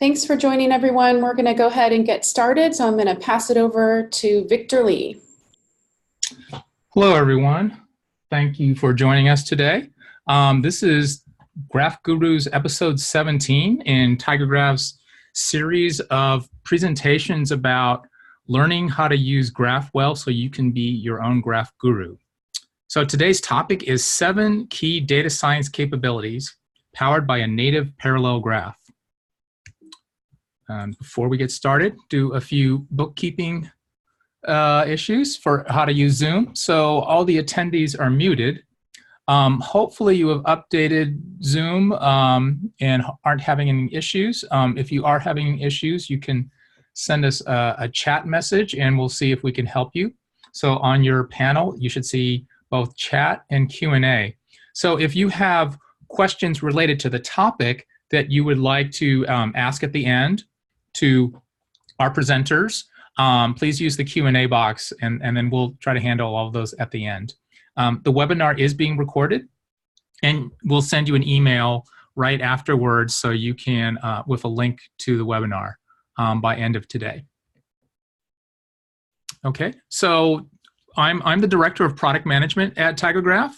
Thanks for joining, everyone. We're going to go ahead and get started. So I'm going to pass it over to Victor Lee. Hello, everyone. Thank you for joining us today. This is Graph Guru's episode 17 in TigerGraph's series of presentations about learning how to use graph well so you can be your own graph guru. So today's topic is 7 key data science capabilities powered by a native parallel graph. Before we get started, do a few bookkeeping issues for how to use Zoom. So all the attendees are muted. Hopefully you have updated Zoom and aren't having any issues. If you are having any issues, you can send us a chat message and we'll see if we can help you. So on your panel, you should see both chat and Q&A. So if you have questions related to the topic that you would like to ask at the end to our presenters, please use the Q&A box and then we'll try to handle all of those at the end. The webinar is being recorded and we'll send you an email right afterwards so you can, with a link to the webinar by end of today. Okay, so I'm the Director of Product Management at TigerGraph.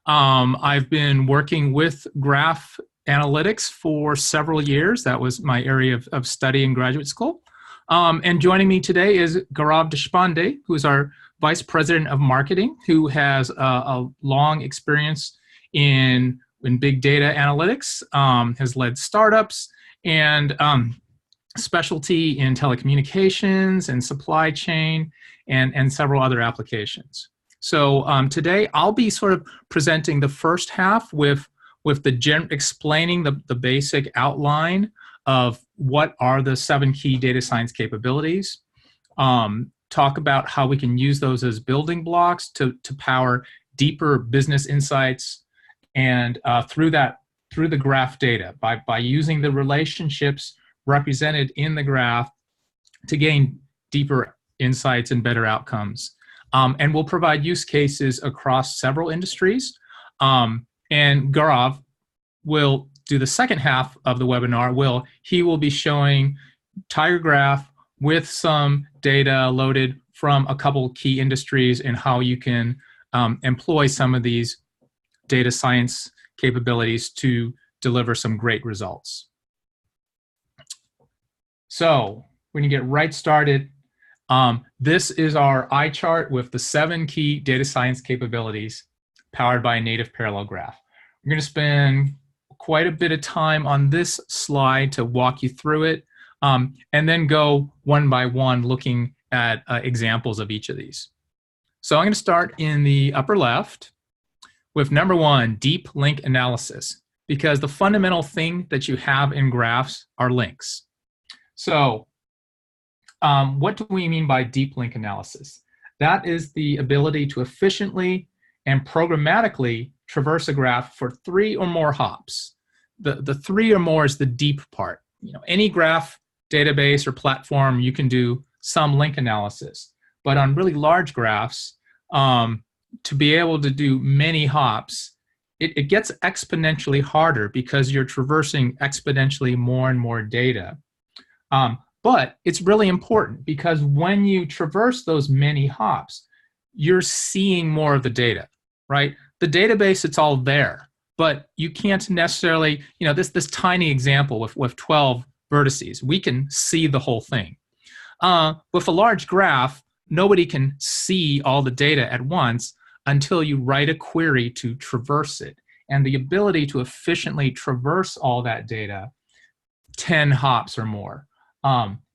I've been working with graph analytics for several years. That was my area of study in graduate school. And joining me today is Gaurav Deshpande, who is our Vice President of Marketing, who has a long experience in big data analytics, has led startups, and specialty in telecommunications and supply chain and several other applications. So today I'll be sort of presenting the first half with explaining the basic outline of what are the 7 key data science capabilities, talk about how we can use those as building blocks to power deeper business insights, and through the graph data, by using the relationships represented in the graph to gain deeper insights and better outcomes. And we'll provide use cases across several industries. And Gaurav will do the second half of the webinar. He will be showing TigerGraph with some data loaded from a couple key industries and how you can employ some of these data science capabilities to deliver some great results. So we're going to get right started. This is our eye chart with the 7 key data science capabilities powered by a native parallel graph. We're going to spend quite a bit of time on this slide to walk you through it, and then go one by one looking at examples of each of these. So I'm going to start in the upper left with number 1, deep link analysis, because the fundamental thing that you have in graphs are links. So what do we mean by deep link analysis? That is the ability to efficiently and programmatically traverse a graph for 3 or more hops. The 3 or more is the deep part. Any graph database or platform, you can do some link analysis. But on really large graphs, to be able to do many hops, it gets exponentially harder because you're traversing exponentially more and more data. But it's really important because when you traverse those many hops, you're seeing more of the data, right? The database, it's all there, but you can't necessarily, this tiny example with 12 vertices, we can see the whole thing. With a large graph, nobody can see all the data at once until you write a query to traverse it. And the ability to efficiently traverse all that data, 10 hops or more,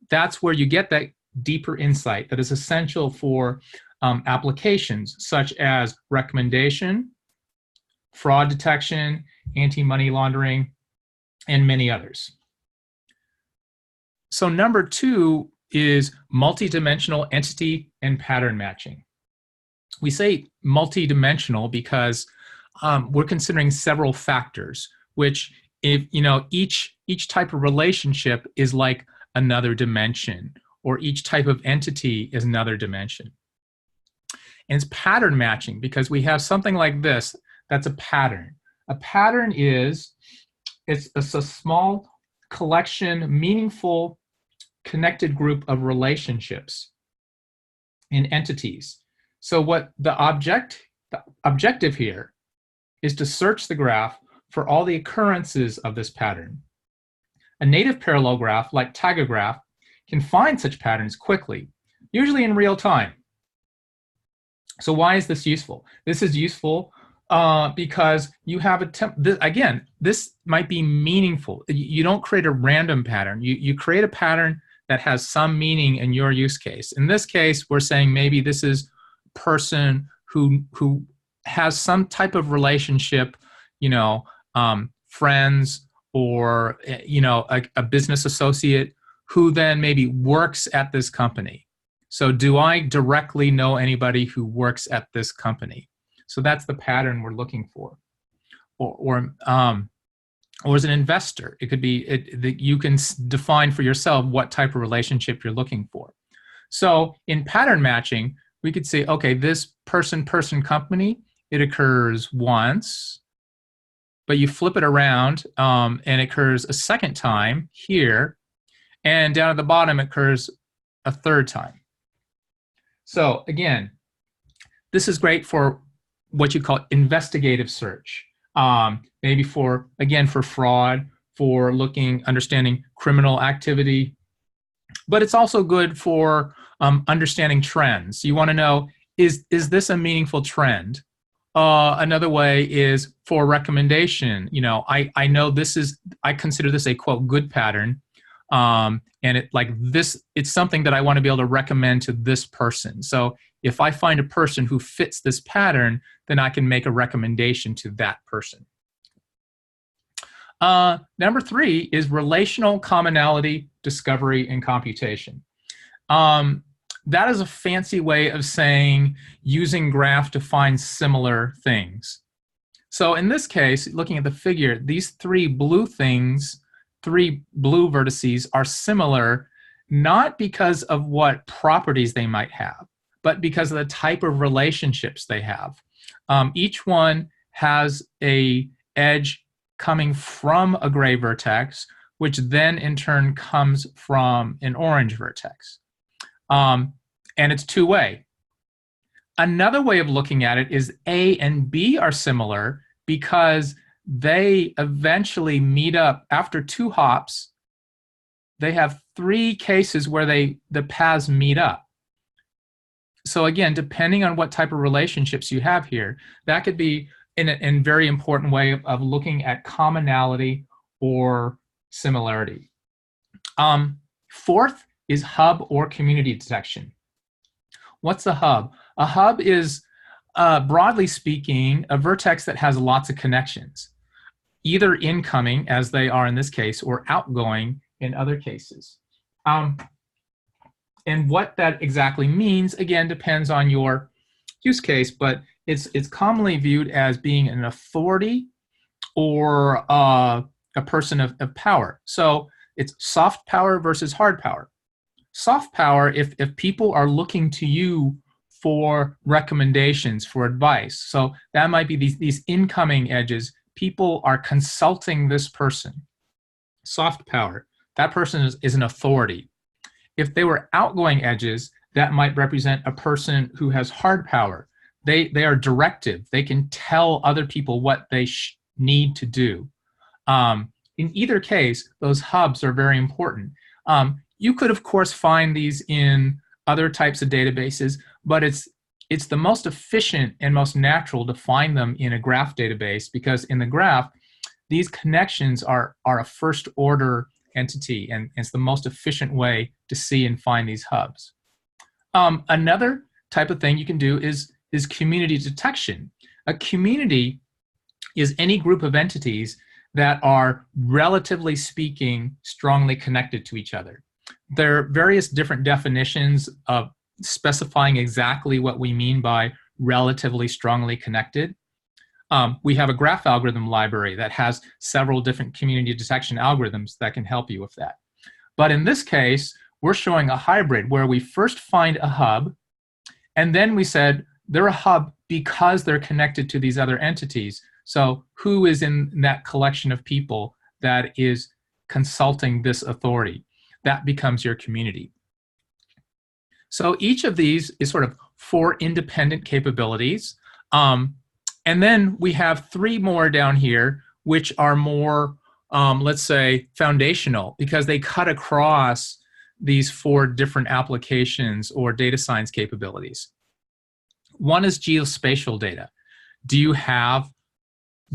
that's where you get that deeper insight that is essential for applications such as recommendation, fraud detection, anti-money laundering, and many others. So number 2 is multidimensional entity and pattern matching. We say multidimensional because we're considering several factors, which if each type of relationship is like another dimension, or each type of entity is another dimension. And it's pattern matching because we have something like this that's a pattern. A pattern is it's a small collection, meaningful, connected group of relationships in entities. So what the objective here is to search the graph for all the occurrences of this pattern. A native parallel graph like TigerGraph can find such patterns quickly, usually in real time. So why is this useful? This is useful because you have this might be meaningful. You don't create a random pattern. You create a pattern that has some meaning in your use case. In this case, we're saying maybe this is a person who has some type of relationship, friends, or a business associate who then maybe works at this company. So do I directly know anybody who works at this company? So that's the pattern we're looking for. Or as an investor, it could be you can define for yourself what type of relationship you're looking for. So in pattern matching, we could say, okay, this person-person company, it occurs once, but you flip it around and it occurs a second time here, and down at the bottom it occurs a third time. So again, this is great for what you call investigative search. Maybe for fraud, for understanding criminal activity, but it's also good for understanding trends. You want to know, is this a meaningful trend? Another way is for recommendation. I know I consider this a quote good pattern, and it's something that I want to be able to recommend to this person. So if I find a person who fits this pattern, then I can make a recommendation to that person. Number 3 is relational commonality, discovery, and computation. That is a fancy way of saying using graph to find similar things. So in this case, looking at the figure, these 3 blue things, 3 blue vertices are similar, not because of what properties they might have, but because of the type of relationships they have. Each one has an edge coming from a gray vertex, which then in turn comes from an orange vertex. And it's two-way. Another way of looking at it is A and B are similar because they eventually meet up after 2 hops. They have 3 cases where the paths meet up. So again, depending on what type of relationships you have here, that could be a very important way of looking at commonality or similarity. 4th is hub or community detection. What's a hub? A hub is, broadly speaking, a vertex that has lots of connections, either incoming, as they are in this case, or outgoing in other cases. And what that exactly means, again, depends on your use case, but it's commonly viewed as being an authority or a person of power. So it's soft power versus hard power. Soft power, if people are looking to you for recommendations, for advice. So that might be these incoming edges. People are consulting this person. Soft power, that person is an authority. If they were outgoing edges, that might represent a person who has hard power. They are directive. They can tell other people what they need to do. In either case, those hubs are very important. You could, of course, find these in other types of databases, but it's the most efficient and most natural to find them in a graph database, because in the graph, these connections are a first-order entity, and it's the most efficient way to see and find these hubs. Another type of thing you can do is community detection. A community is any group of entities that are, relatively speaking, strongly connected to each other. There are various different definitions of specifying exactly what we mean by relatively strongly connected. We have a graph algorithm library that has several different community detection algorithms that can help you with that. But in this case, we're showing a hybrid where we first find a hub, and then we said they're a hub because they're connected to these other entities. So who is in that collection of people that is consulting this authority. That becomes your community. So each of these is sort of 4 independent capabilities. And then we have 3 more down here, which are more, let's say, foundational, because they cut across these 4 different applications or data science capabilities. One is geospatial data. Do you have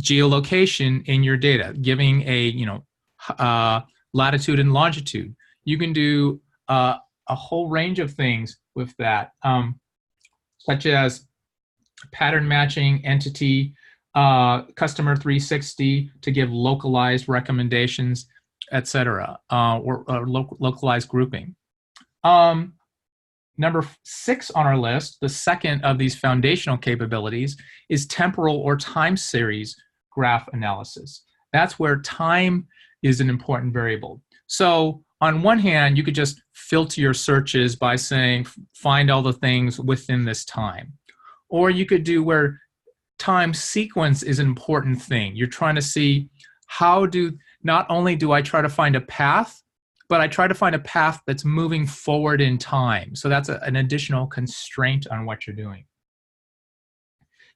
geolocation in your data, giving a latitude and longitude? You can do a whole range of things with that, such as pattern matching, entity, customer 360 to give localized recommendations, etc., or localized grouping. Number 6 on our list, the second of these foundational capabilities, is temporal or time series graph analysis. That's where time is an important variable. So on one hand, you could just filter your searches by saying, find all the things within this time. Or you could do where time sequence is an important thing. You're trying to see not only do I try to find a path, but I try to find a path that's moving forward in time. So that's an additional constraint on what you're doing.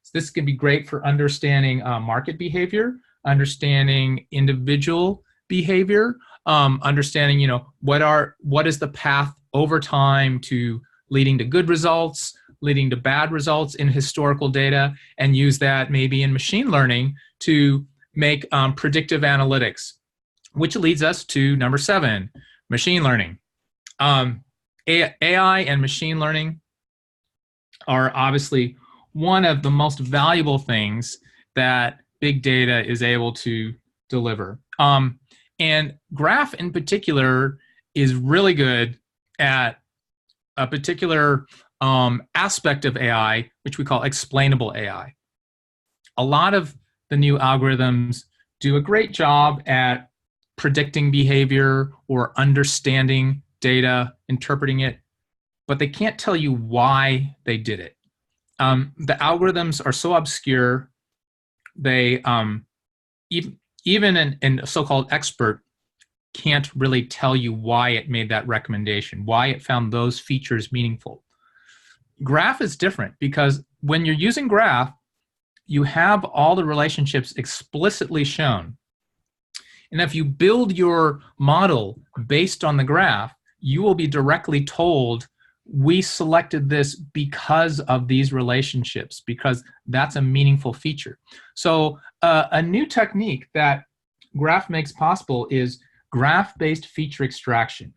So this can be great for understanding market behavior, understanding individual behavior, understanding, what is the path over time to leading to good results, leading to bad results in historical data, and use that maybe in machine learning to make predictive analytics, which leads us to number 7, machine learning. AI and machine learning are obviously one of the most valuable things that big data is able to deliver. And Graph in particular is really good at a particular aspect of AI, which we call explainable AI. A lot of the new algorithms do a great job at predicting behavior or understanding data, interpreting it, but they can't tell you why they did it. The algorithms are so obscure, they even a so-called expert can't really tell you why it made that recommendation, why it found those features meaningful. Graph is different because when you're using Graph, you have all the relationships explicitly shown. And if you build your model based on the graph, you will be directly told, we selected this because of these relationships, because that's a meaningful feature. So a new technique that Graph makes possible is graph-based feature extraction.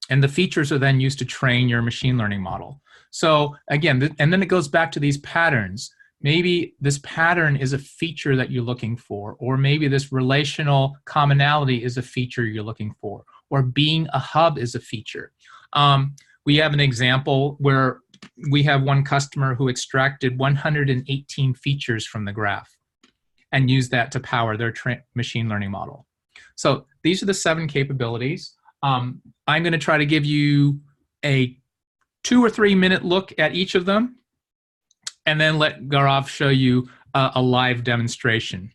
And the features are then used to train your machine learning model. So again, and then it goes back to these patterns. Maybe this pattern is a feature that you're looking for, or maybe this relational commonality is a feature you're looking for, or being a hub is a feature. We have an example where we have one customer who extracted 118 features from the graph and used that to power their machine learning model. So these are the 7 capabilities. I'm going to try to give you a 2 or 3 minute look at each of them, and then let Gaurav show you a live demonstration.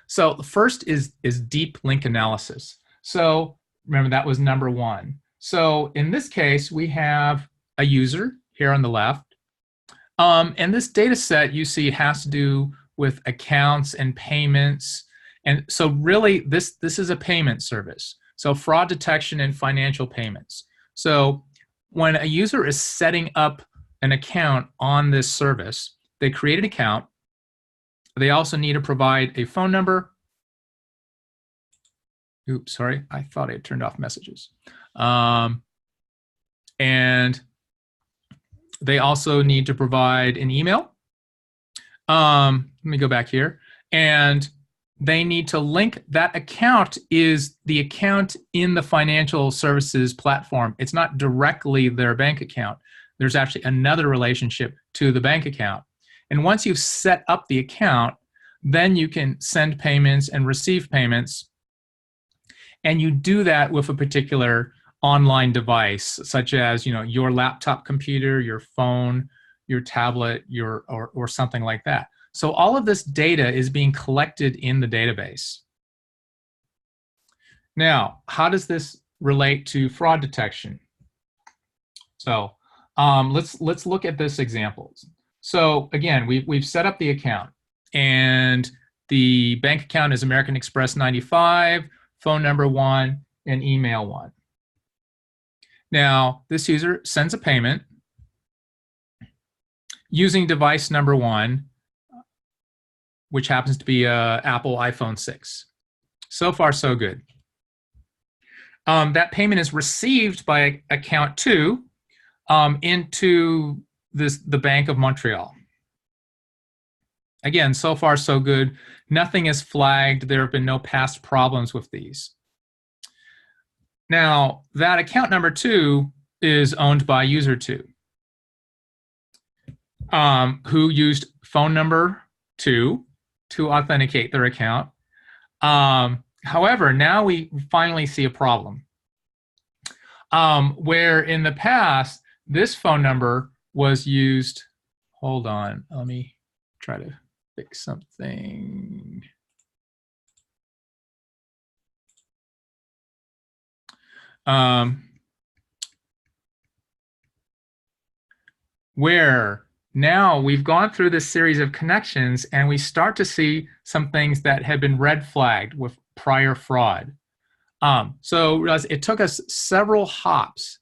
So the first is Deeplink Analysis. So remember, that was number 1. So in this case, we have a user here on the left. And this data set you see has to do with accounts and payments. And so really, this is a payment service. So fraud detection and financial payments. So when a user is setting up an account on this service, they create an account. They also need to provide a phone number. Oops, sorry, I thought I had turned off messages. And they also need to provide an email. Let me go back here. And they need to link that account is the account in the financial services platform. It's not directly their bank account. There's actually another relationship to the bank account. And once you've set up the account, then you can send payments and receive payments. And you do that with a particular online device, such as your laptop computer, your phone, your tablet, or something like that. So all of this data is being collected in the database. Now, how does this relate to fraud detection? So let's look at this example. So again, we've set up the account, and the bank account is American Express 95, phone number 1, and email 1. Now, this user sends a payment using device number 1, which happens to be a Apple iPhone 6. So far, so good. That payment is received by account 2 into the Bank of Montreal. Again, so far, so good. Nothing is flagged. There have been no past problems with these. Now, that account number 2 is owned by user 2, who used phone number 2 to authenticate their account. However, now we finally see a problem, where in the past, this phone number was used. Hold on, let me try to fix something. Where now we've gone through this series of connections and we start to see some things that had been red flagged with prior fraud. So realize it took us several hops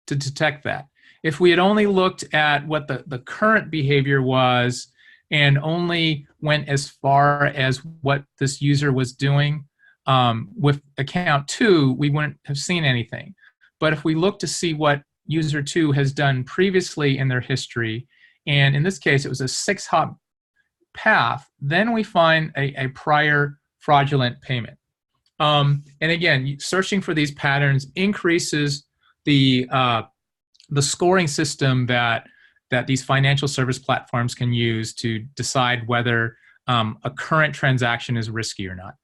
to detect that. If we had only looked at what the current behavior was and only went as far as what this user was doing with account 2, we wouldn't have seen anything. But if we look to see what user 2 has done previously in their history, and in this case it was a 6-hop path, then we find a prior fraudulent payment. And again, searching for these patterns increases the scoring system that these financial service platforms can use to decide whether a current transaction is risky or not.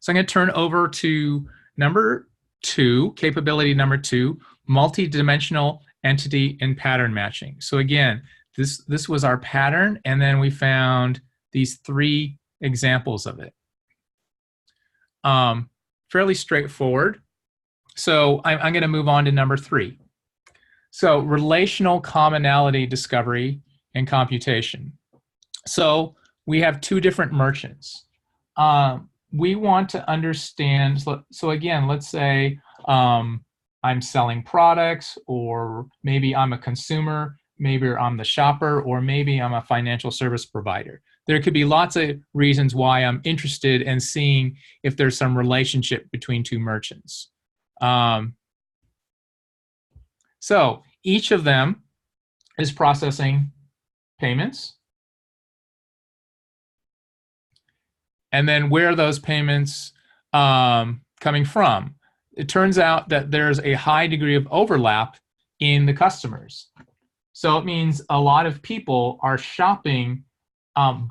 So I'm going to turn over to number 2, capability number 2, multidimensional entity and pattern matching. So again, this was our pattern, and then we found these 3 examples of it. Fairly straightforward. So I'm going to move on to number 3. So relational commonality discovery and computation. So we have 2 different merchants. We want to understand, so again, let's say I'm selling products, or maybe I'm a consumer, maybe I'm the shopper, or maybe I'm a financial service provider. There could be lots of reasons why I'm interested in seeing if there's some relationship between 2 merchants. So each of them is processing payments. And then where are those payments coming from? It turns out that there's a high degree of overlap in the customers. So it means a lot of people are shopping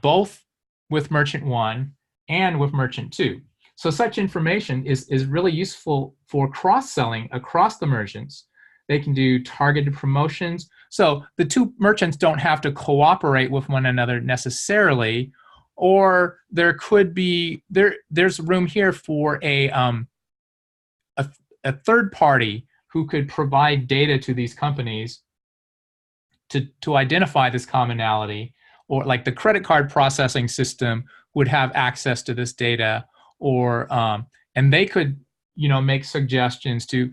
both with merchant 1 and with merchant 2. So such information is really useful for cross-selling across the merchants. They can do targeted promotions. So the 2 merchants don't have to cooperate with one another necessarily, or there could be, there's room here for a third party who could provide data to these companies to identify this commonality, or like the credit card processing system would have access to this data, or and they could make suggestions to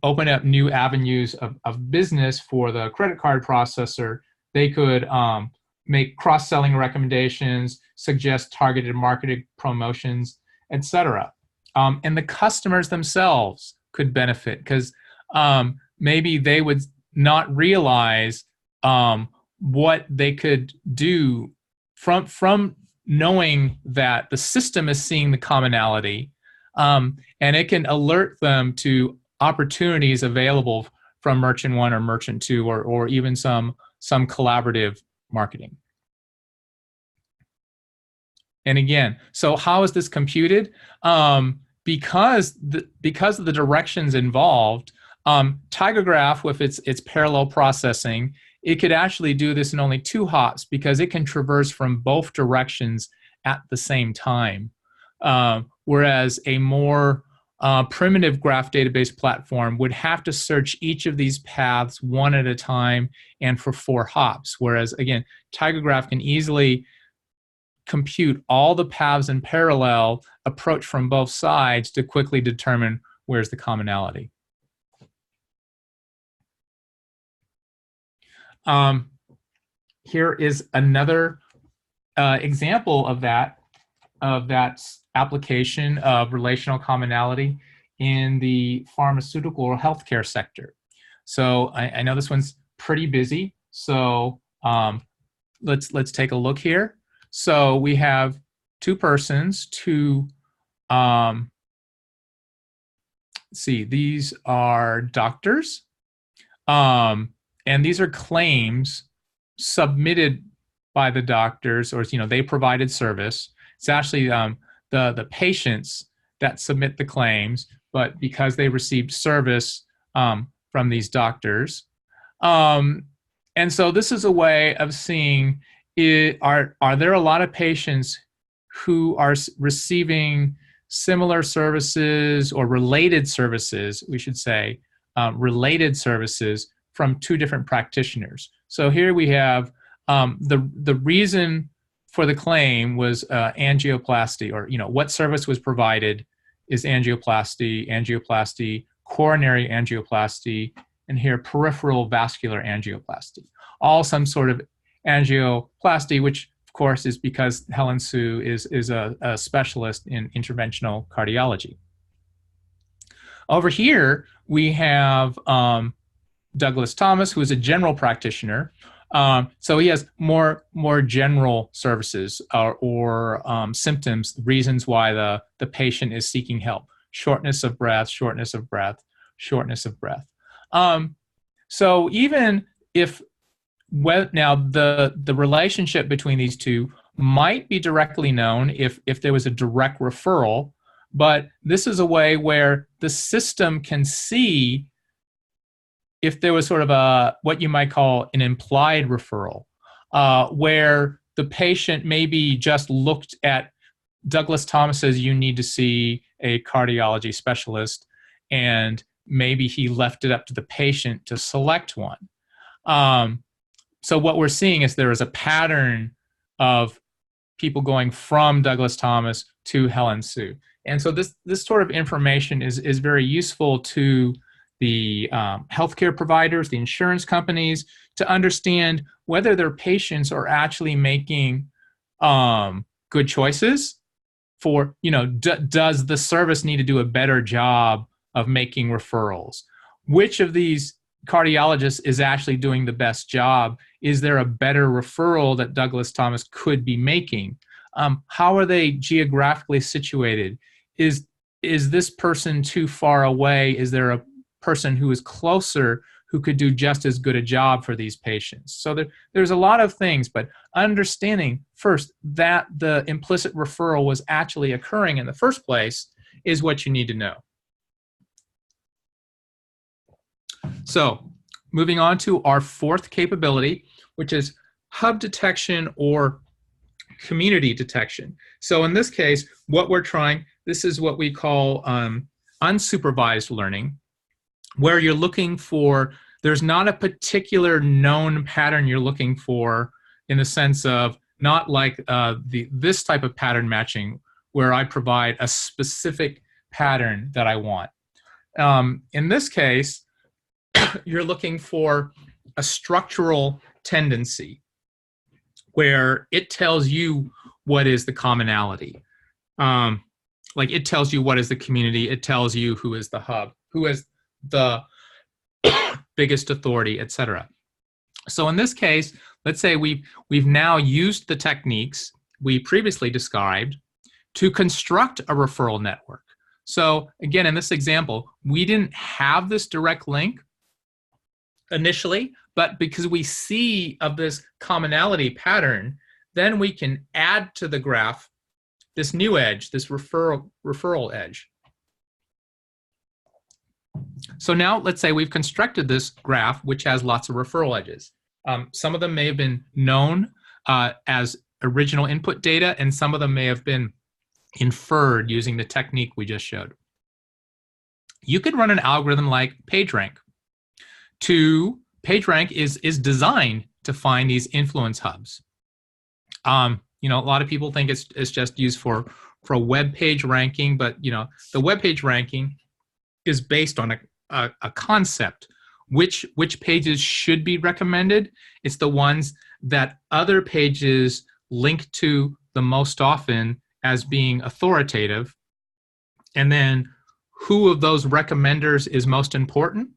open up new avenues of business for the credit card processor. They could make cross-selling recommendations, suggest targeted marketing promotions, etc. And the customers themselves could benefit, because maybe they would not realize what they could do from knowing that the system is seeing the commonality, and it can alert them to opportunities available from merchant 1 or merchant 2, or even some collaborative marketing. And again, so how is this computed? Because of the directions involved, TigerGraph with its parallel processing it could actually do this in only 2 hops because it can traverse from both directions at the same time. Whereas a more primitive graph database platform would have to search each of these paths one at a time and for 4 hops. Whereas, again, TigerGraph can easily compute all the paths in parallel, approach from both sides to quickly determine where's the commonality. Here is another example of that application of relational commonality in the pharmaceutical or healthcare sector. So I know this one's pretty busy. So let's take a look here. So we have 2 persons, see, these are doctors, and these are claims submitted by the doctors, or they provided service. It's actually the patients that submit the claims, but because they received service from these doctors. And so this is a way of seeing, are there a lot of patients who are receiving similar services or related services, we should say, related services from 2 different practitioners. So here we have the reason for the claim was angioplasty, or what service was provided is angioplasty, coronary angioplasty, and here peripheral vascular angioplasty. All some sort of angioplasty, which of course is because Helen Sue is a specialist in interventional cardiology. Over here we have Douglas Thomas, who is a general practitioner. So he has more general services or symptoms, reasons why the patient is seeking help. Shortness of breath, shortness of breath, shortness of breath. So even if, now the relationship between these 2 might be directly known if there was a direct referral, but this is a way where the system can see if there was sort of what you might call an implied referral, where the patient maybe just looked at Douglas Thomas says you need to see a cardiology specialist, and maybe he left it up to the patient to select one. So what we're seeing is there is a pattern of people going from Douglas Thomas to Helen Sue. And so this sort of information is very useful to the healthcare providers, the insurance companies, to understand whether their patients are actually making good choices for, does the service need to do a better job of making referrals? Which of these cardiologists is actually doing the best job? Is there a better referral that Douglas Thomas could be making? How are they geographically situated? Is this person too far away? Is there a person who is closer who could do just as good a job for these patients? So there's a lot of things, but understanding first that the implicit referral was actually occurring in the first place is what you need to know. So moving on to our 4th capability, which is hub detection or community detection. So in this case, what we're trying, this is what we call unsupervised learning, where you're looking for, there's not a particular known pattern you're looking for, in the sense of not like this type of pattern matching where I provide a specific pattern that I want. In this case, you're looking for a structural tendency where it tells you what is the commonality. Like it tells you what is the community, it tells you who is the hub, who is the biggest authority, etc. So in this case, let's say we've now used the techniques we previously described to construct a referral network. So again, in this example, we didn't have this direct link initially, but because we see of this commonality pattern, then we can add to the graph this new edge, this referral edge. So now let's say we've constructed this graph which has lots of referral edges. Some of them may have been known as original input data, and some of them may have been inferred using the technique we just showed. You could run an algorithm like PageRank. PageRank is designed to find these influence hubs. You know, a lot of people think it's just used for a web page ranking, but you know, the web page ranking is based on a concept. Which pages should be recommended? It's the ones that other pages link to the most often as being authoritative. And then who of those recommenders is most important?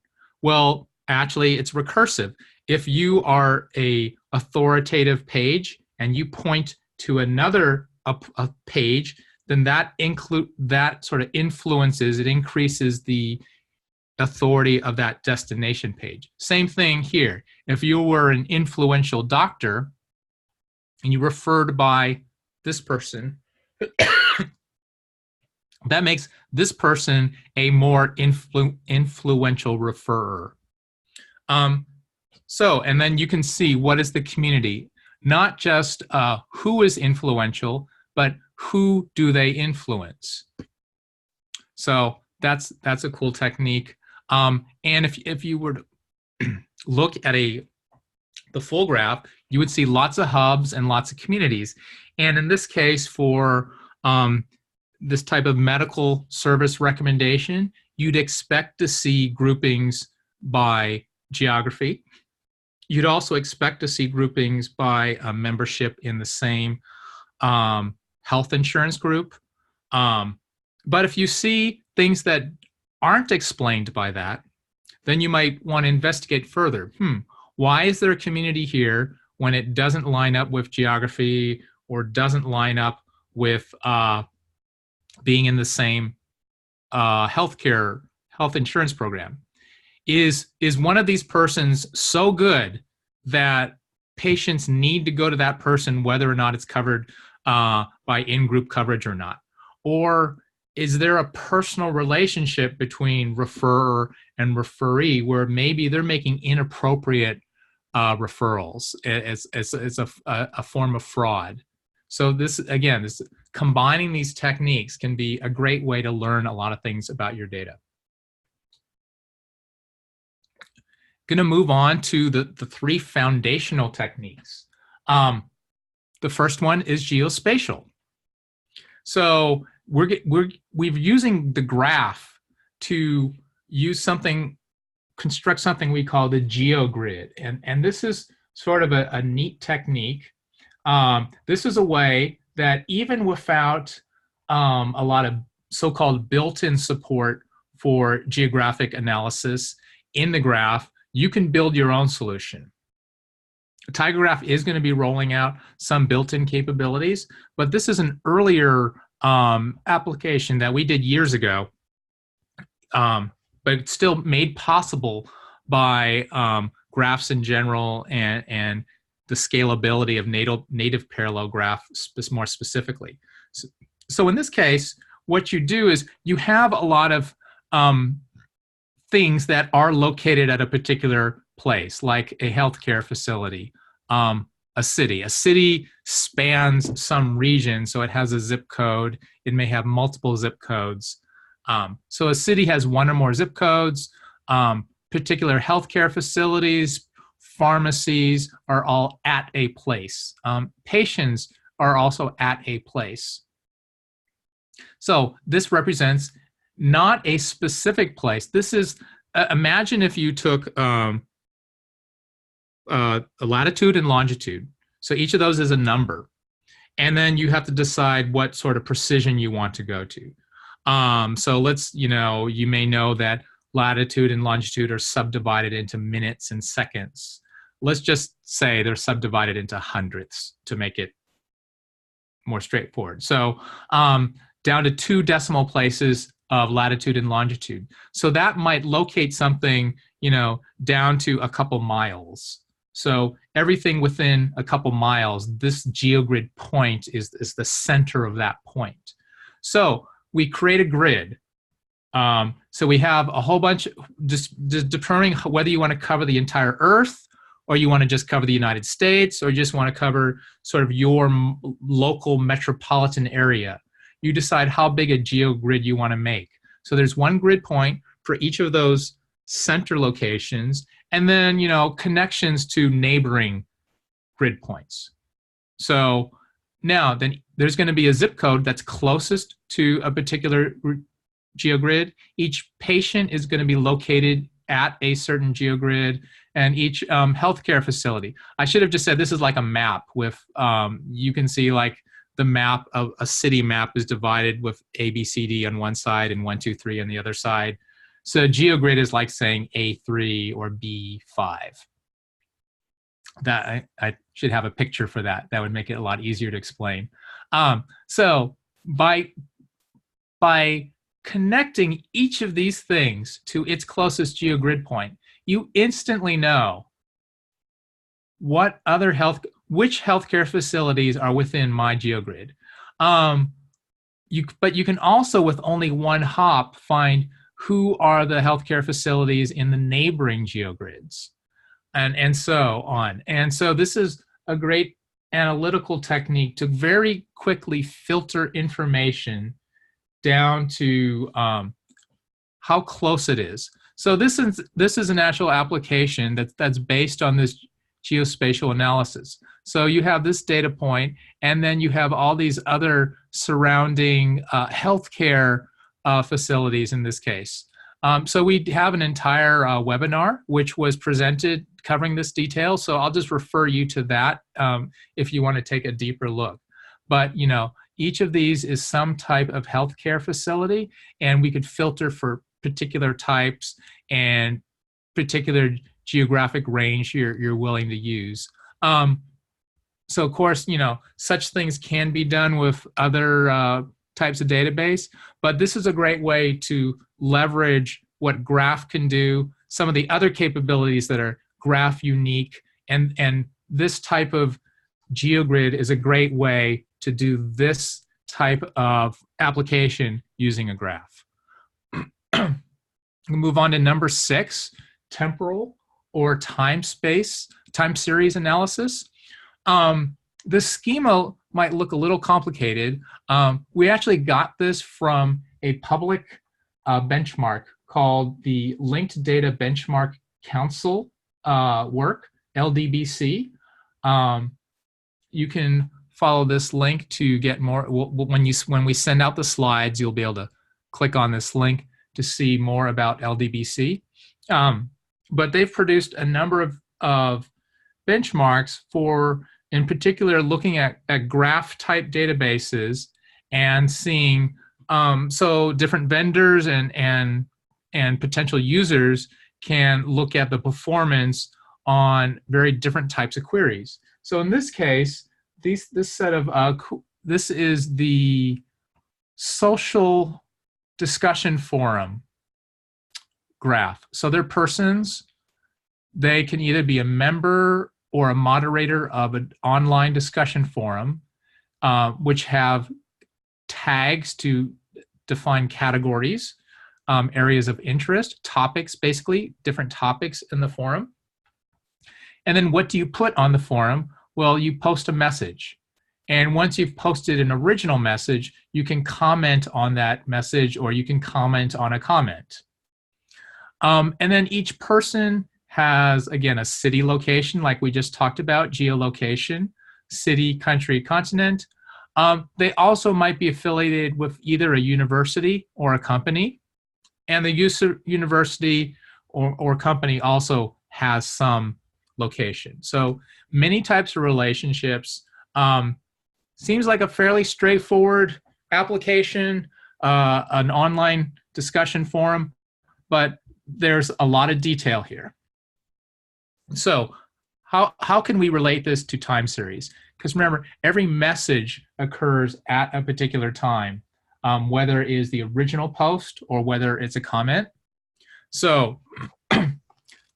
Well, actually, it's recursive. If you are a authoritative page and you point to another a page, then that sort of influences, it increases the authority of that destination page. Same thing here. If you were an influential doctor and you referred by this person, that makes this person a more influential referrer. And then you can see what is the community, not just who is influential, but who do they influence. So that's a cool technique. And if you were to look at the full graph, you would see lots of hubs and lots of communities. And in this case, for this type of medical service recommendation, you'd expect to see groupings by geography. You'd also expect to see groupings by membership in the same health insurance group. But if you see things that aren't explained by that, then you might want to investigate further. Why is there a community here when it doesn't line up with geography or doesn't line up with being in the same health insurance program? Is one of these persons so good that patients need to go to that person whether or not it's covered by in-group coverage or not? Or is there a personal relationship between referrer and referee where maybe they're making inappropriate referrals as a form of fraud? So this, again, combining these techniques can be a great way to learn a lot of things about your data. Going to move on to the three foundational techniques. The first one is geospatial. So we're using the graph to construct something we call the Geogrid, and this is sort of a neat technique. This is a way that even without a lot of so-called built-in support for geographic analysis in the graph, you can build your own solution. TigerGraph is going to be rolling out some built-in capabilities, but this is an earlier application that we did years ago, but it's still made possible by graphs in general and the scalability of native parallel graph more specifically. So in this case, what you do is you have a lot of things that are located at a particular place, like a healthcare facility, a city. A city spans some region, so it has a zip code. It may have multiple zip codes. So a city has one or more zip codes. Particular healthcare facilities, pharmacies are all at a place. Patients are also at a place. So this represents not a specific place. This is, imagine if you took a latitude and longitude. So each of those is a number. And then you have to decide what sort of precision you want to go to. So let's, you may know that latitude and longitude are subdivided into minutes and seconds. Let's just say they're subdivided into hundredths to make it more straightforward. So down to 2 decimal places of latitude and longitude. So that might locate something, down to a couple miles. So everything within a couple miles, this geogrid point is the center of that point. So we create a grid. So we have a whole bunch, just determining whether you want to cover the entire Earth or you want to just cover the United States, or you just want to cover sort of your local metropolitan area. You decide how big a geogrid you want to make. So there's one grid point for each of those center locations, and then, you know, connections to neighboring grid points. So now then there's going to be a zip code that's closest to a particular geogrid. Each patient is going to be located at a certain geogrid, and each healthcare facility. I should have just said this is like a map with, you can see like the map of a city map is divided with A, B, C, D on one side and 1, 2, 3 on the other side. So geogrid is like saying A3 or B5. That I should have a picture for that. That would make it a lot easier to explain. So by connecting each of these things to its closest geogrid point, you instantly know what other which healthcare facilities are within my geogrid. But you can also, with only one hop, find who are the healthcare facilities in the neighboring geogrids, and so on. And so this is a great analytical technique to very quickly filter information down to how close it is. So this is an actual application that's based on this geospatial analysis. So you have this data point, and then you have all these other surrounding healthcare facilities in this case. So we have an entire webinar which was presented covering this detail. So I'll just refer you to that if you want to take a deeper look. But you know, each of these is some type of healthcare facility, and we could filter for particular types and particular geographic range you're willing to use. So of course, you know, such things can be done with other types of database, but this is a great way to leverage what Graph can do, some of the other capabilities that are Graph unique, and this type of geogrid is a great way to do this type of application using a graph. We'll move on to number 6, temporal or time series analysis. The schema might look a little complicated. We actually got this from a public benchmark called the Linked Data Benchmark Council work, LDBC. You can follow this link to get more. When we send out the slides, you'll be able to click on this link to see more about LDBC. But they've produced a number of benchmarks for, in particular, looking at graph type databases and seeing so different vendors and potential users can look at the performance on very different types of queries. So in this case, this is the social discussion forum graph. So they're persons. They can either be a member or a moderator of an online discussion forum, which have tags to define categories, areas of interest, topics, basically different topics in the forum. And then what do you put on the forum? Well, you post a message. And once you've posted an original message, you can comment on that message, or you can comment on a comment. And then each person has, again, a city location, like we just talked about, geolocation, city, country, continent. They also might be affiliated with either a university or a company. And the university or company also has some location. So many types of relationships. Seems like a fairly straightforward application, an online discussion forum, but there's a lot of detail here. So how can we relate this to time series? Because remember, every message occurs at a particular time, whether it is the original post or whether it's a comment. So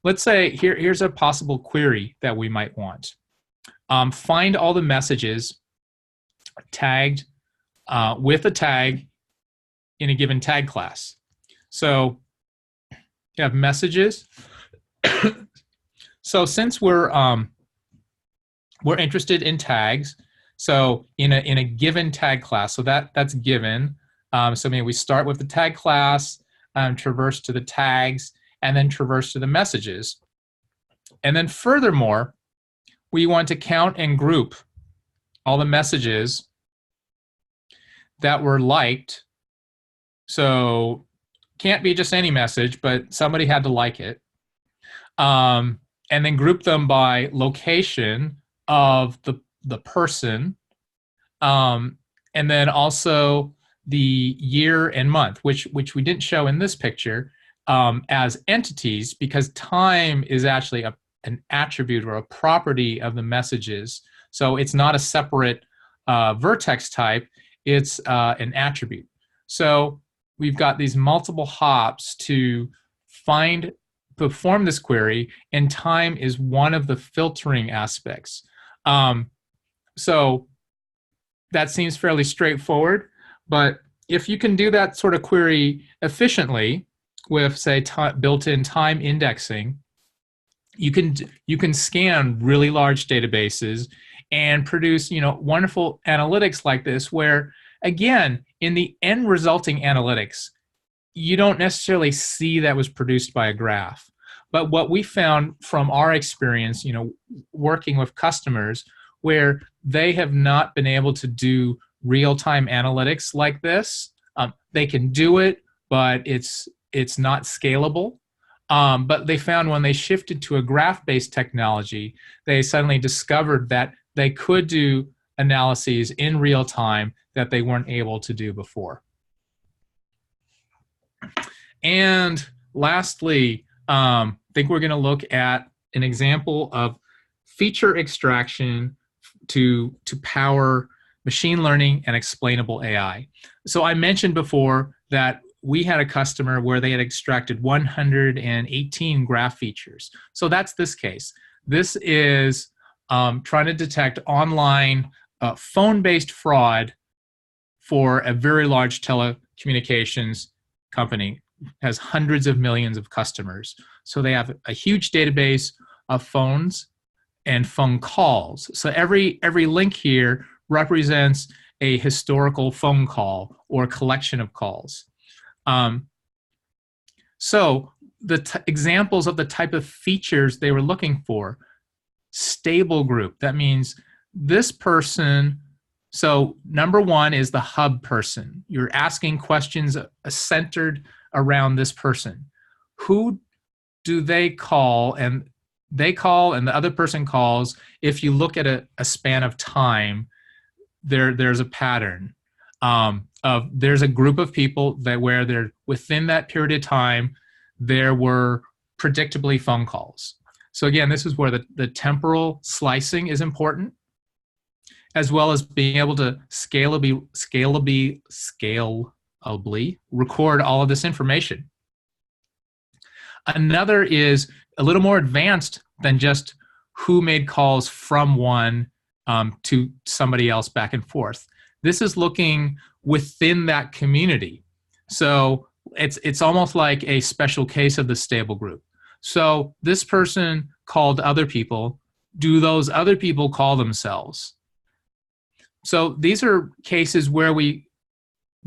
let's say here's a possible query that we might want. Find all the messages tagged with a tag in a given tag class. So you have messages. So since we're interested in tags, so in a given tag class, so that's given. So maybe we start with the tag class, traverse to the tags, and then traverse to the messages. And then furthermore, we want to count and group all the messages that were liked. So can't be just any message, but somebody had to like it. And then group them by location of the person. And then also the year and month, which we didn't show in this picture, as entities, because time is actually an attribute or a property of the messages. So it's not a separate vertex type, it's an attribute. So we've got these multiple hops to perform this query, and time is one of the filtering aspects. So that seems fairly straightforward, but if you can do that sort of query efficiently with, say, built-in time indexing, you can scan really large databases and produce, wonderful analytics like this, where again, in the end resulting analytics, you don't necessarily see that was produced by a graph. But what we found from our experience, working with customers where they have not been able to do real-time analytics like this, they can do it, but it's not scalable. But they found when they shifted to a graph-based technology, they suddenly discovered that they could do analyses in real time that they weren't able to do before. And lastly, I think we're going to look at an example of feature extraction to power machine learning and explainable AI. So I mentioned before that we had a customer where they had extracted 118 graph features. So that's this case. This is trying to detect online phone-based fraud for a very large telecommunications company. Has hundreds of millions of customers. So they have a huge database of phones and phone calls. So every link here represents a historical phone call or collection of calls. So the examples of the type of features they were looking for: stable group. That means this person. So number one is the hub person. You're asking questions centered around this person. Who do they call? And they call and the other person calls. If you look at a span of time, there's a pattern of there's a group of people that where they're within that period of time, there were predictably phone calls. So again, this is where the temporal slicing is important, as well as being able to scalably record all of this information. Another is a little more advanced than just who made calls from one to somebody else back and forth. This is looking within that community. So it's almost like a special case of the stable group. So this person called other people. Do those other people call themselves? So these are cases where we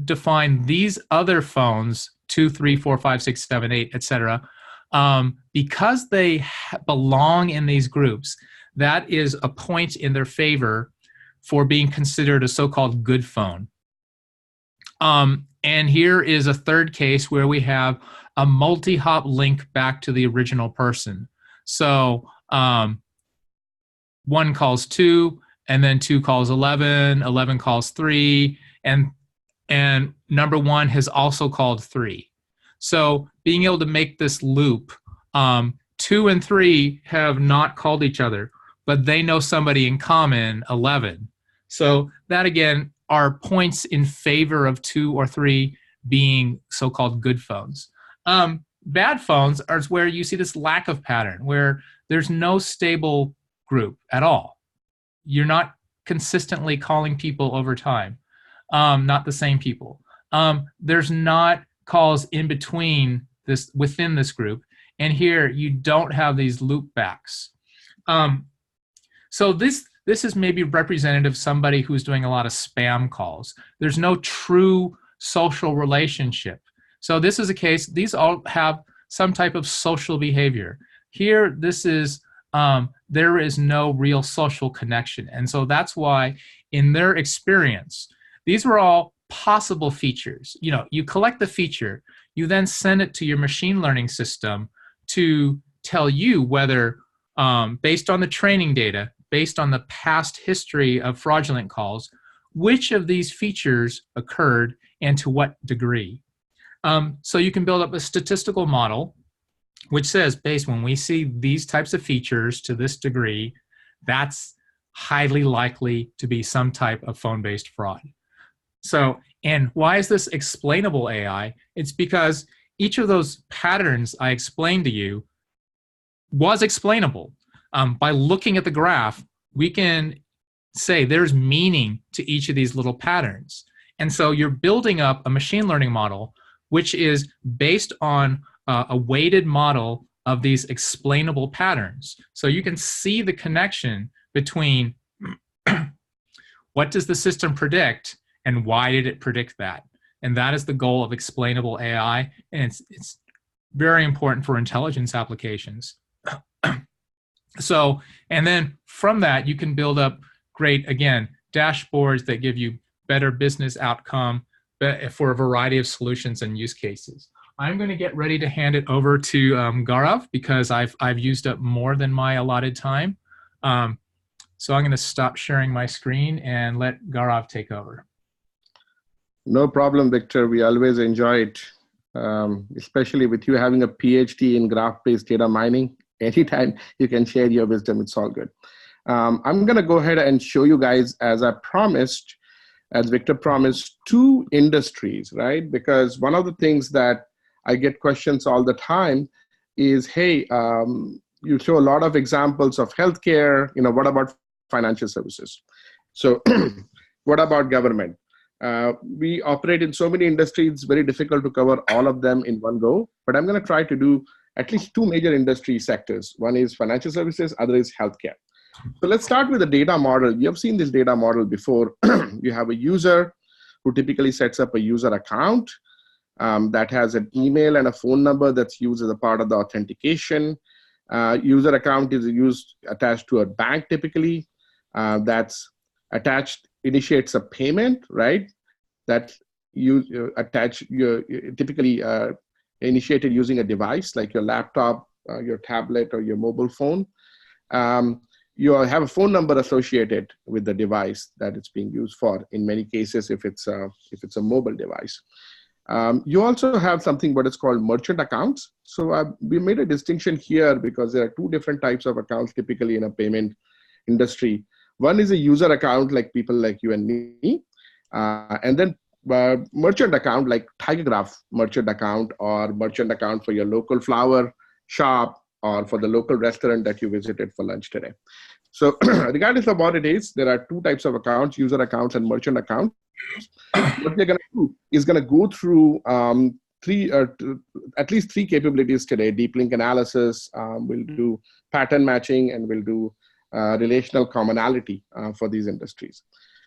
define these other phones, 2, 3, 4, 5, 6, 7, 8, etc. Because they belong in these groups, that is a point in their favor for being considered a so-called good phone. And here is a third case where we have a multi-hop link back to the original person. So 1 calls 2, and then 2 calls 11, 11 calls 3, and number 1 has also called 3. So being able to make this loop, 2 and 3 have not called each other, but they know somebody in common, 11. So that again are points in favor of 2 or 3 being so-called good phones. Bad phones are where you see this lack of pattern, where there's no stable group at all. You're not consistently calling people over time, not the same people. There's not calls in between within this group, And here you don't have these loopbacks. So this is maybe representative of somebody who's doing a lot of spam calls. There's no true social relationship. So this is a case, these all have some type of social behavior. Here, this is, there is no real social connection. And so that's why in their experience, these were all possible features. You know, you collect the feature, you then send it to your machine learning system to tell you whether, based on the training data, based on the past history of fraudulent calls, which of these features occurred and to what degree. So you can build up a statistical model which says, based when we see these types of features to this degree, that's highly likely to be some type of phone-based fraud. So, and why is this explainable AI? It's because each of those patterns I explained to you was explainable. By looking at the graph, we can say there's meaning to each of these little patterns. And so you're building up a machine learning model which is based on a weighted model of these explainable patterns. So you can see the connection between what does the system predict and why did it predict that? And that is the goal of explainable AI, and it's very important for intelligence applications. So, and then from that, you can build up great, again, dashboards that give you better business outcome for a variety of solutions and use cases. I'm going to get ready to hand it over to Gaurav because I've used up more than my allotted time. So I'm going to stop sharing my screen and let Gaurav take over. No problem, Victor. We always enjoy it, especially with you having a PhD in graph-based data mining. Anytime you can share your wisdom, it's all good. I'm going to go ahead and show you guys, as I promised, as Victor promised, two industries, right? Because one of the things that I get questions all the time is, hey, you show a lot of examples of healthcare, what about financial services? So what about government? We operate in so many industries, it's very difficult to cover all of them in one go, but I'm going to try to do at least two major industry sectors. One is financial services, other is healthcare. So let's start with the data model. You have seen this data model before. You have a user who typically sets up a user account that has an email and a phone number that's used as a part of the authentication. User account is attached to a bank typically. That's attached, initiates a payment, right? That you typically initiated using a device like your laptop, your tablet, or your mobile phone. You have a phone number associated with the device that it's being used for. In many cases, if it's a mobile device. You also have something what is called merchant accounts. So we made a distinction here because there are two different types of accounts typically in a payment industry. One is a user account, like people like you and me, and then merchant account like TigerGraph merchant account, or merchant account for your local flower shop, or for the local restaurant that you visited for lunch today. So regardless of what it is, there are two types of accounts, user accounts and merchant accounts. What we're going to do is going to go through at least three capabilities today. Deeplink Analysis, we'll do pattern matching, and we'll do relational commonality for these industries.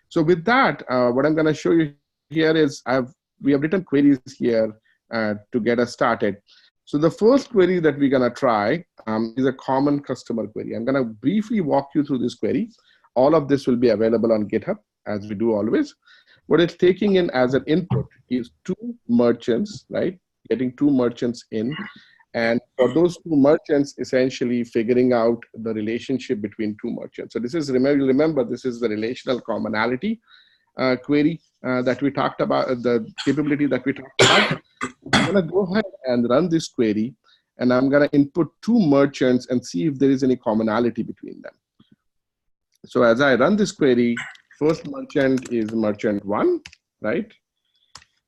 So with that, what I'm going to show you here is we have written queries here to get us started. So the first query that we're going to try is a common customer query. I'm going to briefly walk you through this query. All of this will be available on GitHub, as we do always. What it's taking in as an input is two merchants, right? Getting two merchants in. And for those two merchants, essentially figuring out the relationship between two merchants. So this is, remember, this is the relational commonality query that we talked about, the capability that we talked about. I'm going to go ahead and run this query, and I'm going to input two merchants and see if there is any commonality between them. So as I run this query, first merchant is merchant 1, right?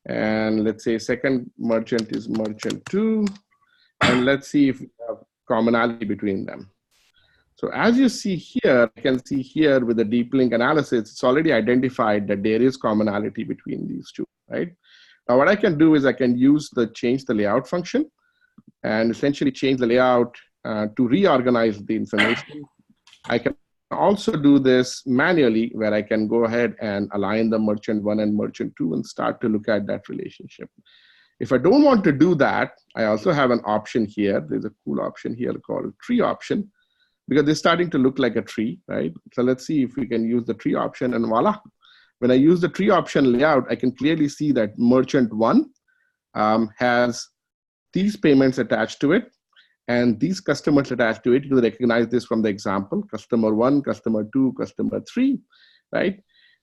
And let's say second merchant is merchant 2. And let's see if we have commonality between them. So as you see here, you can see here with the Deeplink Analysis, it's already identified that there is commonality between these two, right? Now what I can do is I can use the change the layout function and essentially change the layout to reorganize the information. I can also do this manually, where I can go ahead and align the merchant 1 and merchant 2 and start to look at that relationship. If I don't want to do that, I also have an option here. There's a cool option here called tree option, because they're starting to look like a tree, right? So let's see if we can use the tree option, and voila. When I use the tree option layout, I can clearly see that merchant 1 has these payments attached to it, and these customers attached to it. You recognize this from the example: customer 1, customer 2, customer 3, right?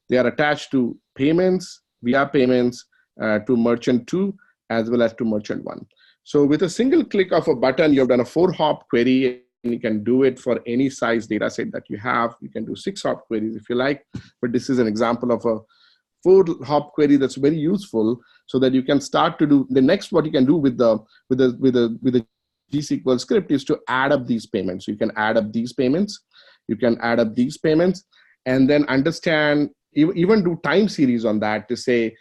They are attached to payments, via payments to merchant 2, as well as to merchant 1. So with a single click of a button, you've done a 4-hop query, and you can do it for any size data set that you have. You can do 6-hop queries if you like, but this is an example of a 4-hop query that's very useful, so that you can start to do the next. What you can do with the GSQL script is to add up these payments. You can add up these payments, you can add up these payments, and then understand, even do time series on that to say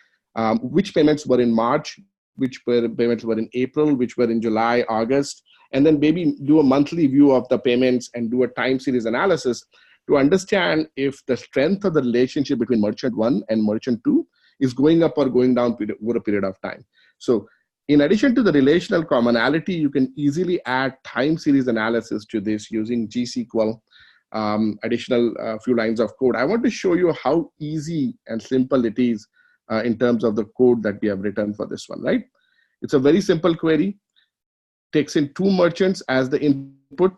which payments were in March, which payments were in April, which were in July, August, and then maybe do a monthly view of the payments and do a time series analysis to understand if the strength of the relationship between merchant 1 and merchant 2 is going up or going down over a period of time. So in addition to the relational commonality, you can easily add time series analysis to this using GSQL, additional few lines of code. I want to show you how easy and simple it is in terms of the code that we have written for this one, right? It's a very simple query, takes in 2 merchants as the input.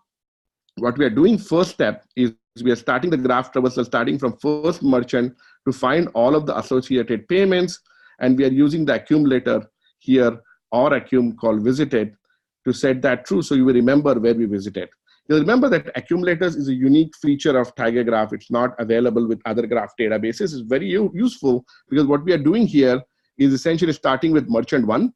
What we are doing first step is we are starting the graph traversal starting from first merchant to find all of the associated payments, and we are using the accumulator here, or accum called visited, to set that true, so you will remember where we visited. You'll remember that accumulators is a unique feature of TigerGraph. It's not available with other graph databases. It's very useful, because what we are doing here is essentially starting with merchant 1,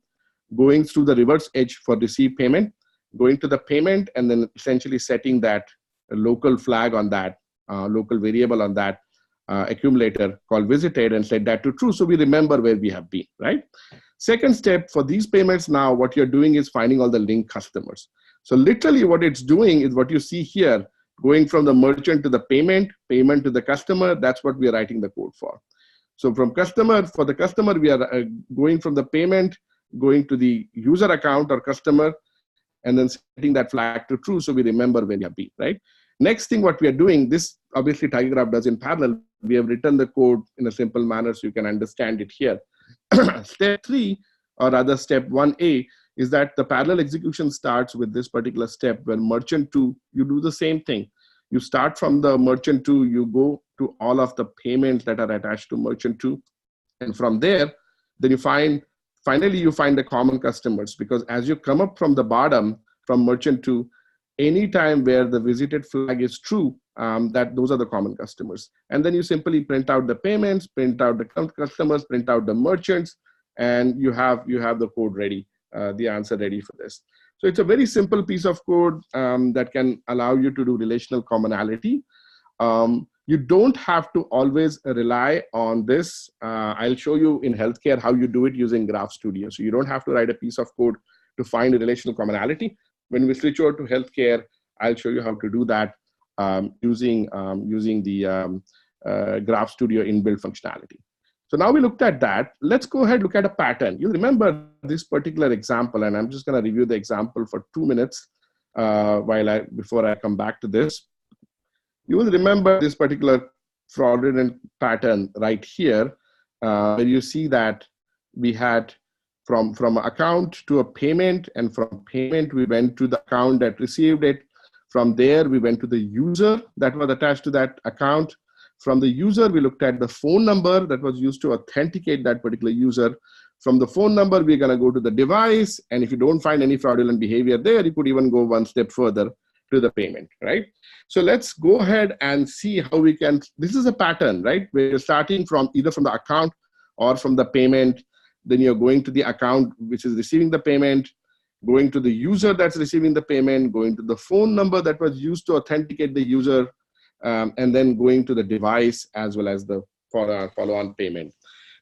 going through the reverse edge for receive payment, going to the payment, and then essentially setting that local flag on that, local variable on that accumulator called visited, and set that to true, so we remember where we have been, right? Second step, for these payments now, what you're doing is finding all the linked customers. So literally what it's doing is what you see here, going from the merchant to the payment, payment to the customer. That's what we are writing the code for. So from customer, for the customer, we are going from the payment, going to the user account or customer, and then setting that flag to true, so we remember where we have been, right? Next thing, what we are doing, this obviously TigerGraph does in parallel. We have written the code in a simple manner so you can understand it here. Step 3, or rather step 1A, is that the parallel execution starts with this particular step where merchant 2, you do the same thing. You start from the merchant 2, you go to all of the payments that are attached to merchant 2. And from there, then finally you find the common customers, because as you come up from the bottom, from merchant 2, anytime where the visited flag is true, that those are the common customers. And then you simply print out the payments, print out the customers, print out the merchants, and you have the code ready, the answer ready for this. So it's a very simple piece of code that can allow you to do relational commonality. You don't have to always rely on this. I'll show you in healthcare how you do it using GraphStudio. So you don't have to write a piece of code to find a relational commonality. When we switch over to healthcare, I'll show you how to do that using the GraphStudio inbuilt functionality. So now we looked at that. Let's go ahead and look at a pattern. You'll remember this particular example, and I'm just going to review the example for 2 minutes before I come back to this. You will remember this particular fraudulent pattern right here, where you see that we had from account to a payment, and from payment we went to the account that received it. From there we went to the user that was attached to that account. From the user we looked at the phone number that was used to authenticate that particular user. From the phone number we're going to go to the device, and if you don't find any fraudulent behavior there, you could even go one step further to the payment, right? So let's go ahead and see how we can, this is a pattern, right? Where you're starting from either from the account or from the payment, then you're going to the account which is receiving the payment, going to the user that's receiving the payment, going to the phone number that was used to authenticate the user, and then going to the device as well as the follow-on payment.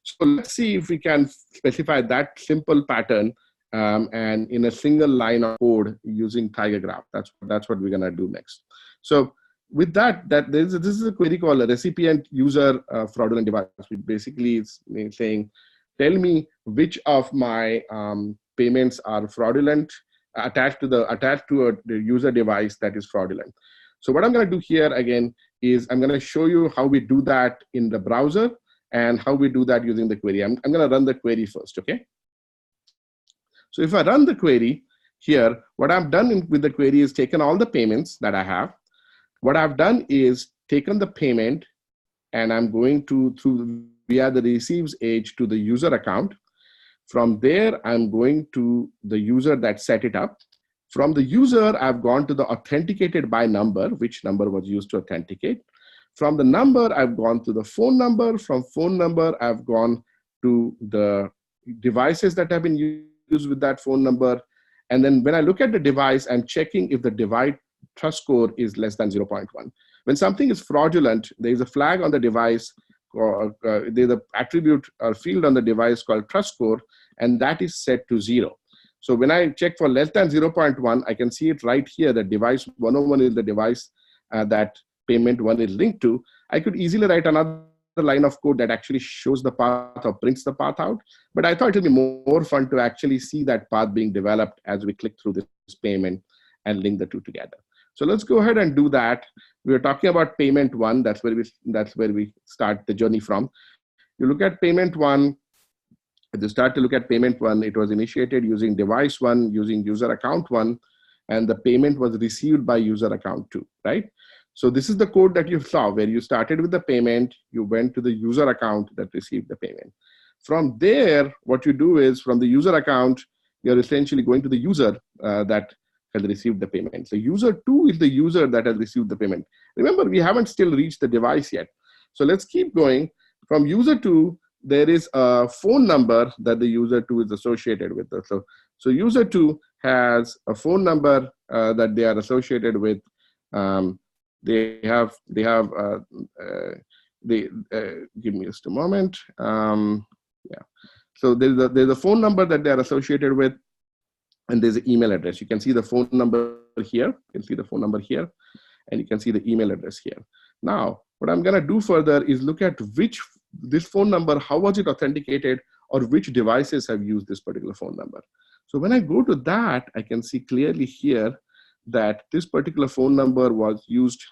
So let's see if we can specify that simple pattern and in a single line of code using TigerGraph. That's what we're gonna do next. So with that, this is a query called a recipient user fraudulent device, which basically is saying, tell me which of my payments are fraudulent attached to the user device that is fraudulent. So what I'm going to do here again is I'm going to show you how we do that in the browser and how we do that using the query. I'm going to run the query first, okay? So if I run the query here, what I've done with the query is taken all the payments that I have. What I've done is taken the payment and I'm going to via the receives edge to the user account. From there, I'm going to the user that set it up. From the user, I've gone to the authenticated by number, which number was used to authenticate. From the number, I've gone to the phone number. From phone number, I've gone to the devices that have been used with that phone number. And then when I look at the device, I'm checking if the device trust score is less than 0.1. When something is fraudulent, there's a flag on the device, there's an attribute or field on the device called trust score, and that is set to 0. So when I check for less than 0.1, I can see it right here that device 101 is the device that payment 1 is linked to. I could easily write another line of code that actually shows the path or prints the path out. But I thought it would be more fun to actually see that path being developed as we click through this payment and link the two together. So let's go ahead and do that. We are talking about payment 1. That's where we start the journey from. You look at payment 1. If you start to look at payment 1, it was initiated using device 1, using user account 1, and the payment was received by user account 2, right? So this is the code that you saw where you started with the payment, you went to the user account that received the payment. From there, what you do is from the user account, you're essentially going to the user that has received the payment. So user 2 is the user that has received the payment. Remember, we haven't still reached the device yet. So let's keep going. From user 2, there is a phone number that the user 2 is associated with. So user 2 has a phone number that they are associated with. Give me just a moment. Yeah. So there's a phone number that they are associated with, and there's an email address. You can see the phone number here. You can see the phone number here, and you can see the email address here. Now, what I'm going to do further is look at this phone number, how was it authenticated, or which devices have used this particular phone number. So when I go to that, I can see clearly here that this particular phone number was used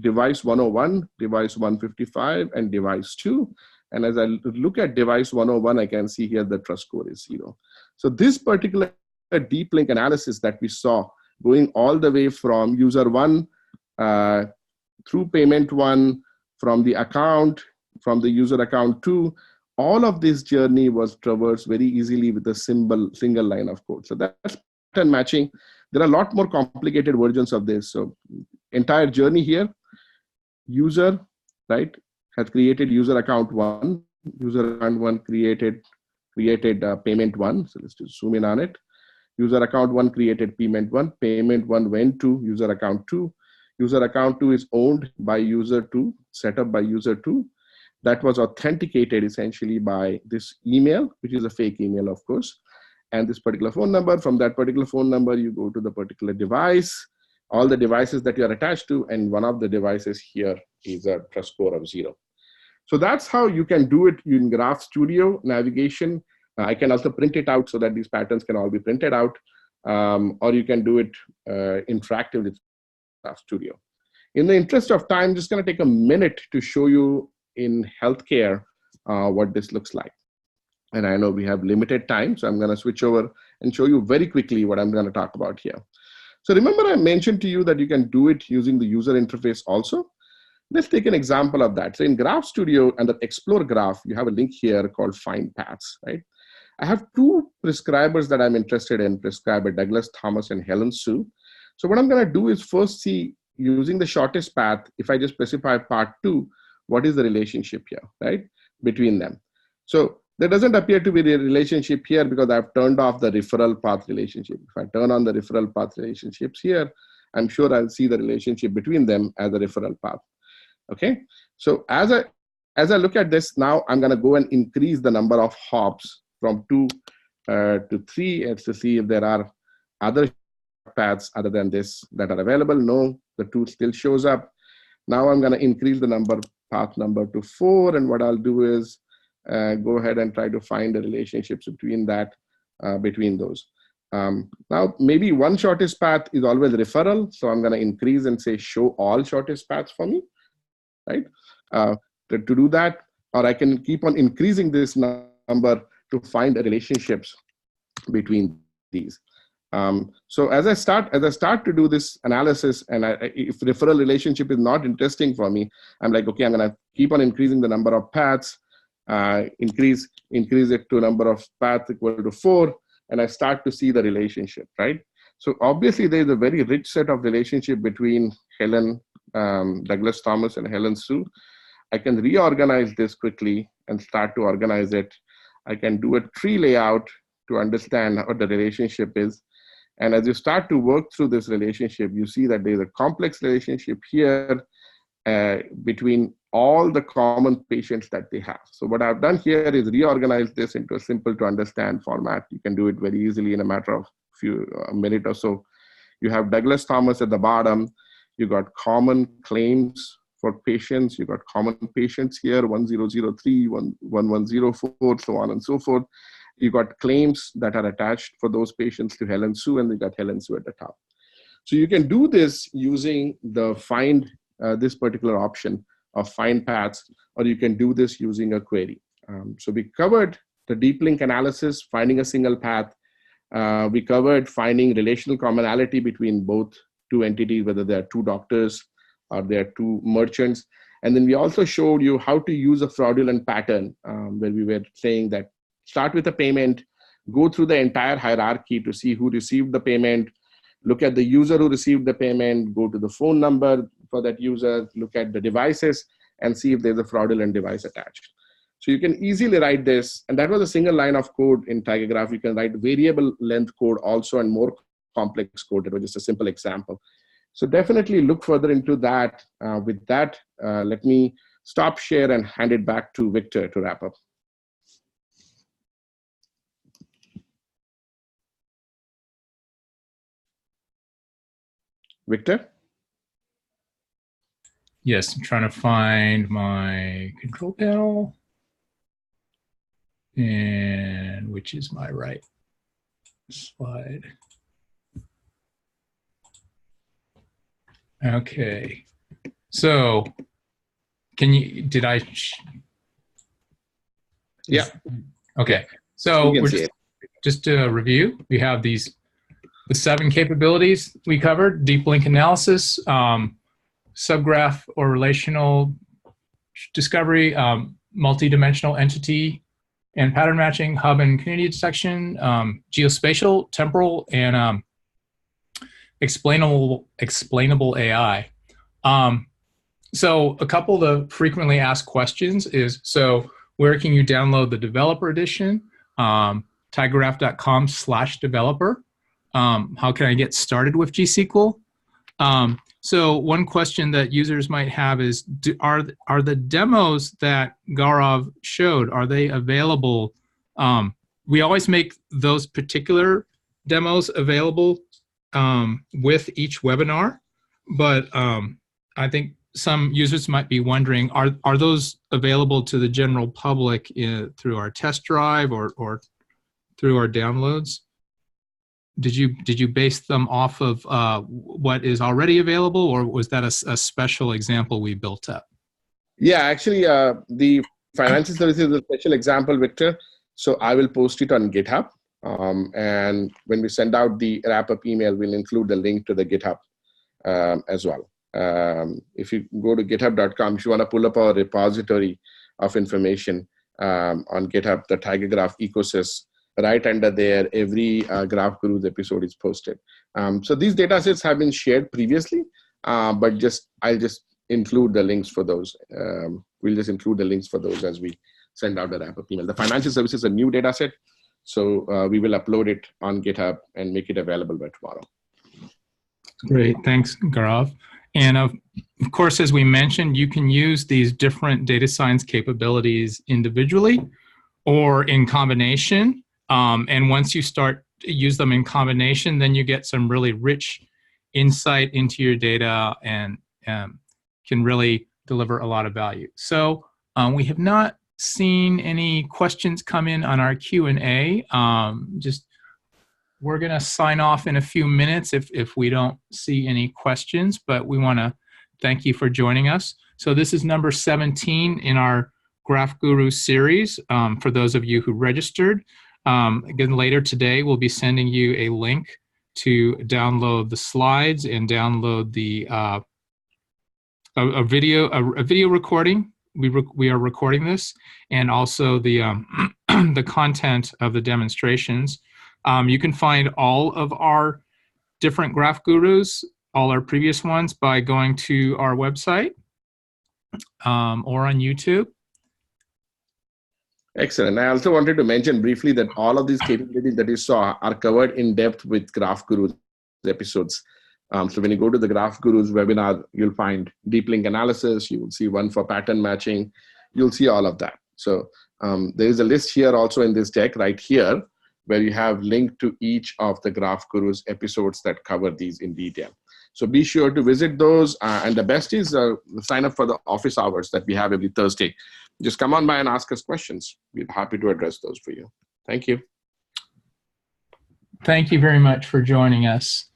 device 101, device 155, and device 2. And as I look at device 101, I can see here the trust score is 0. So this particular Deeplink analysis that we saw going all the way from user 1 through payment 1, from the account, from the user account 2, all of this journey was traversed very easily with a single line of code. So that's pattern matching. There are a lot more complicated versions of this. So entire journey here, user, right, has created user account 1. User account 1 created payment 1. So let's just zoom in on it. User account 1 created payment 1. Payment 1 went to user account 2. User account 2 is owned by user 2, set up by user 2. That was authenticated essentially by this email, which is a fake email, of course, and this particular phone number. From that particular phone number, you go to the particular device, all the devices that you are attached to, and one of the devices here is a trust score of 0. So that's how you can do it in GraphStudio navigation. I can also print it out so that these patterns can all be printed out, or you can do it interactively with GraphStudio. In the interest of time, I'm just going to take a minute to show you in healthcare what this looks like. And I know we have limited time, so I'm going to switch over and show you very quickly what I'm going to talk about here. So remember I mentioned to you that you can do it using the user interface also. Let's take an example of that. So in GraphStudio and the Explore Graph, you have a link here called Find Paths, right? I have 2 prescribers that I'm interested in, prescriber Douglas Thomas and Helen Sue. So what I'm going to do is first see, using the shortest path, if I just specify part 2, what is the relationship here, right, between them? So there doesn't appear to be a relationship here because I've turned off the referral path relationship. If I turn on the referral path relationships here, I'm sure I'll see the relationship between them as a referral path. Okay, so as I look at this now, I'm going to go and increase the number of hops from 2 to 3. It's to see if there are other paths other than this that are available. No, the 2 still shows up. Now I'm going to increase the path number to 4. And what I'll do is go ahead and try to find the relationships between those. Now, maybe one shortest path is always referral. So I'm going to increase and say, show all shortest paths for me, right? To do that, or I can keep on increasing this number to find the relationships between these. So as I start to do this analysis, and if referral relationship is not interesting for me, I'm like, okay, I'm going to keep on increasing the number of paths, increase it to a number of paths equal to 4, and I start to see the relationship, right? So obviously there is a very rich set of relationship between Douglas Thomas and Helen Sue. I can reorganize this quickly and start to organize it. I can do a tree layout to understand what the relationship is. And as you start to work through this relationship, you see that there's a complex relationship here between all the common patients that they have. So what I've done here is reorganize this into a simple to understand format. You can do it very easily in a matter of a minute or so. You have Douglas Thomas at the bottom. You got common claims for patients. You got common patients here, 1003, 1104, so on and so forth. You got claims that are attached for those patients to Helen Sue, and they got Helen Sue at the top. So you can do this using the find, this particular option of find paths, or you can do this using a query. So we covered the deep link analysis, finding a single path. We covered finding relational commonality between both 2 entities, whether they are 2 doctors or they are 2 merchants. And then we also showed you how to use a fraudulent pattern, where we were saying that start with a payment, go through the entire hierarchy to see who received the payment, look at the user who received the payment, go to the phone number for that user, look at the devices, and see if there's a fraudulent device attached. So you can easily write this, and that was a single line of code in TigerGraph. You can write variable length code also and more complex code. That was just a simple example. So definitely look further into that. With that, let me stop share and hand it back to Victor to wrap up. Victor? Yes, I'm trying to find my control panel, and which is my right slide. Okay, so Yeah. Okay, so we're just to review, we have the 7 capabilities we covered: deep link analysis, subgraph or relational discovery, multidimensional entity and pattern matching, hub and community detection, geospatial, temporal, and explainable AI. So a couple of the frequently asked questions is, so where can you download the developer edition? TigerGraph.com/developer. How can I get started with GSQL? So one question that users might have is, are the demos that Gaurav showed, are they available? We always make those particular demos available with each webinar, but I think some users might be wondering, are those available to the general public through our test drive or through our downloads? Did you base them off of what is already available, or was that a special example we built up? Yeah, actually, the financial services is a special example, Victor. So I will post it on GitHub. And when we send out the wrap-up email, we'll include the link to the GitHub as well. If you go to github.com, if you want to pull up our repository of information on GitHub, the TigerGraph ecosystem, right under there, every Graph Gurus episode is posted. So these datasets have been shared previously, but I'll just include the links for those. We'll just include the links for those as we send out the wrap-up email. The financial services is a new dataset, so we will upload it on GitHub and make it available by tomorrow. Great, thanks, Gaurav. And of course, as we mentioned, you can use these different data science capabilities individually or in combination. And once you start to use them in combination, then you get some really rich insight into your data and can really deliver a lot of value. So we have not seen any questions come in on our Q&A. We're going to sign off in a few minutes if we don't see any questions, but we want to thank you for joining us. So this is number 17 in our Graph Guru series for those of you who registered. Again, later today, we'll be sending you a link to download the slides and download the a video recording. We are recording this, and also the the content of the demonstrations. You can find all of our different Graph Gurus, all our previous ones, by going to our website or on YouTube. Excellent. I also wanted to mention briefly that all of these capabilities that you saw are covered in depth with Graph Gurus episodes. So when you go to the Graph Gurus webinar, you'll find Deeplink Analysis, you will see one for pattern matching, you'll see all of that. So there is a list here also in this deck right here, where you have linked to each of the Graph Gurus episodes that cover these in detail. So be sure to visit those. And the best is sign up for the office hours that we have every Thursday. Just come on by and ask us questions. We're happy to address those for you. Thank you. Thank you very much for joining us.